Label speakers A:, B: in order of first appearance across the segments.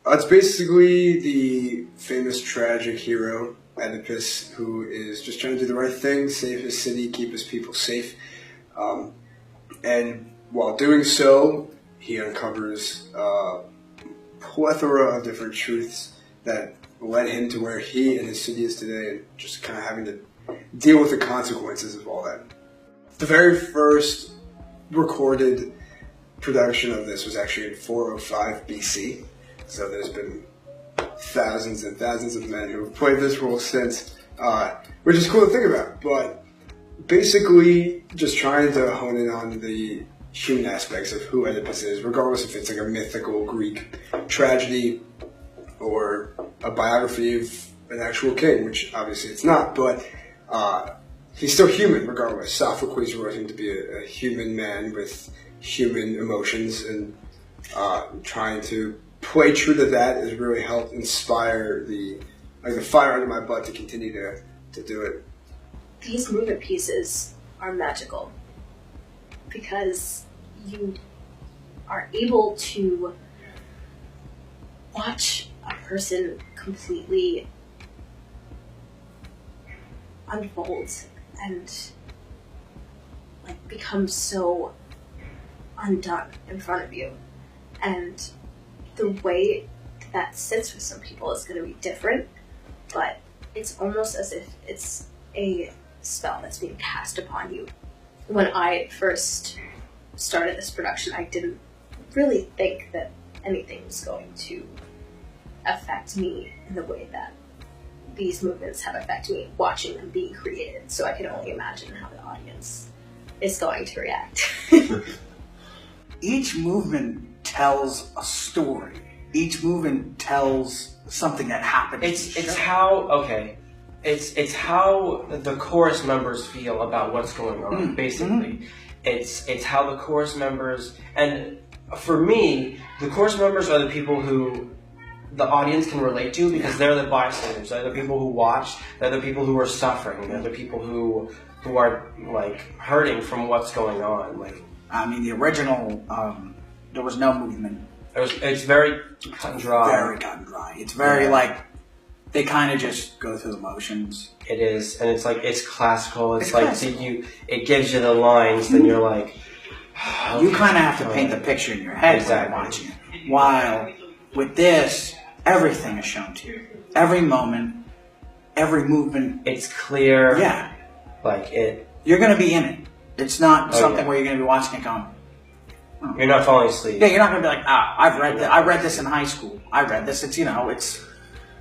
A: It's basically the famous tragic hero, Oedipus, who is just trying to do the right thing, save his city, keep his people safe. And while doing so, he uncovers a plethora of different truths that led him to where he and his city is today, and just kind of having to deal with the consequences of all that. The very first recorded production of this was actually in 405 BC. So there's been thousands and thousands of men who have played this role since, which is cool to think about. But basically, just trying to hone in on the human aspects of who Oedipus is, regardless if it's like a mythical Greek tragedy or a biography of an actual king, which obviously it's not. But he's still human, regardless. Sophocles wrote him to be a human man with human emotions, and trying to play true to that has really helped inspire the fire under my butt to continue to do it.
B: These movement pieces are magical because you are able to watch a person completely unfold and like become so undone in front of you, and the way that sits with some people is going to be different, but it's almost as if it's a spell that's being cast upon you. When I first started this production, I didn't really think that anything was going to affect me in the way that these movements have affected me watching them being created, so I can only imagine how the audience is going to react.
C: Each movement tells a story. Each movement tells something that happened.
D: It's how the chorus members feel about what's going on. Basically, it's how the chorus members, and for me, the chorus members are the people who the audience can relate to, because they're the bystanders. They're the people who watch. They're the people who are suffering. They're the people who are like hurting from what's going on. Like,
C: I mean, the original, there was no movement.
D: It's very cut and dry.
C: Very cut and dry. It's very like, they kind of just go through the motions.
D: It is, and it's like, it's classical. It's like,
C: classical.
D: It gives you the lines, then you're like,
C: okay, you kind of have to paint the picture in your head when you're watching it. While with this, everything is shown to you. Every moment, every movement.
D: It's clear.
C: Yeah.
D: Like it.
C: You're going to be in it. It's not something where you're going to be watching it going,
D: oh. You're not falling asleep.
C: Yeah, you're not going to be like, I read this in high school. I read this. It's,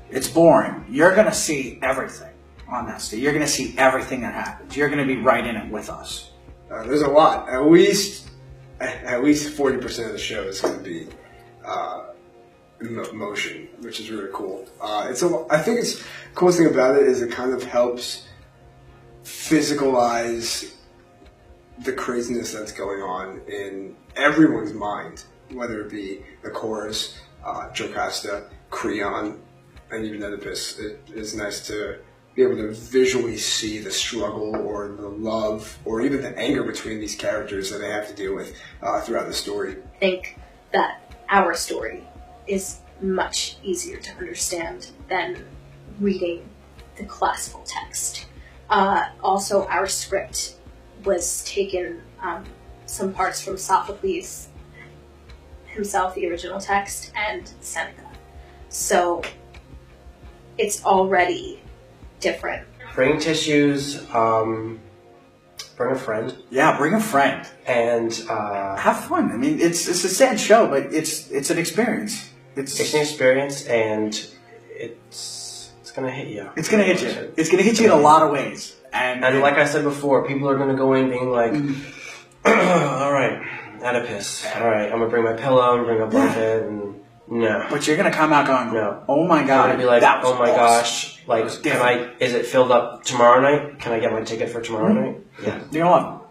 C: it's boring. You're going to see everything on that stage. You're going to see everything that happens. You're going to be right in it with us.
A: There's a lot. At least 40% of the show is going to be motion, which is really cool. I think it's the coolest thing about it is it kind of helps physicalize the craziness that's going on in everyone's mind, whether it be the chorus, Jocasta, Creon, and even Oedipus. It is nice to be able to visually see the struggle or the love or even the anger between these characters that they have to deal with throughout the story.
B: I think that our story is much easier to understand than reading the classical text. Also, our script was taken some parts from Sophocles himself, the original text, and Seneca. So it's already different.
D: Bring tissues, bring a friend.
C: Yeah, bring a friend.
D: And
C: have fun. I mean, it's a sad show, but it's an experience.
D: It's an experience, and it's gonna hit you.
C: It's gonna hit you. It's gonna hit you in a lot of ways. And
D: like I said before, people are gonna go in being like, all right, Oedipus. All right, I'm gonna bring my pillow, I'm gonna bring a blanket, and no.
C: But you're gonna come out going,
D: no.
C: Oh my god.
D: I'm gonna be like,
C: that was
D: oh my
C: awesome.
D: gosh, like, is it filled up tomorrow night? Can I get my ticket for tomorrow night? Yeah.
C: You know what?